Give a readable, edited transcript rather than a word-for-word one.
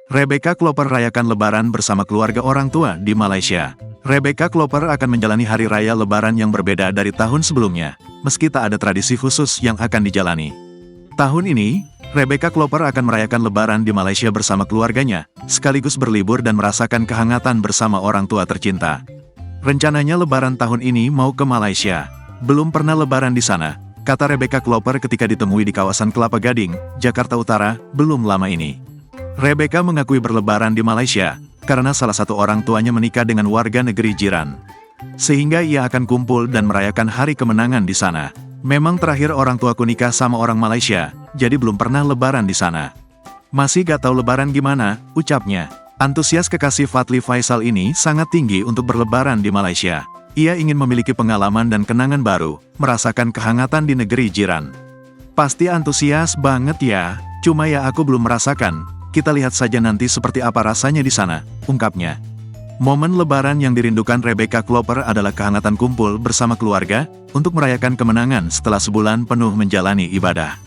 Rebecca Klopper rayakan Lebaran bersama keluarga orang tua di Malaysia. Rebecca Klopper akan menjalani hari raya Lebaran yang berbeda dari tahun sebelumnya, meski tak ada tradisi khusus yang akan dijalani. Tahun ini, Rebecca Klopper akan merayakan Lebaran di Malaysia bersama keluarganya, sekaligus berlibur dan merasakan kehangatan bersama orang tua tercinta. Rencananya Lebaran tahun ini mau ke Malaysia. Belum pernah Lebaran di sana, kata Rebecca Klopper ketika ditemui di kawasan Kelapa Gading, Jakarta Utara, belum lama ini. Rebecca mengakui berlebaran di Malaysia, karena salah satu orang tuanya menikah dengan warga negeri jiran. Sehingga ia akan kumpul dan merayakan hari kemenangan di sana. Memang terakhir orang tuaku nikah sama orang Malaysia, jadi belum pernah lebaran di sana. Masih gak tahu lebaran gimana, ucapnya. Antusias kekasih Fadly Faisal ini sangat tinggi untuk berlebaran di Malaysia. Ia ingin memiliki pengalaman dan kenangan baru, merasakan kehangatan di negeri jiran. Pasti antusias banget ya, cuma ya aku belum merasakan. Kita lihat saja nanti seperti apa rasanya di sana, ungkapnya. Momen Lebaran yang dirindukan Rebecca Klopper adalah kehangatan kumpul bersama keluarga, untuk merayakan kemenangan setelah sebulan penuh menjalani ibadah.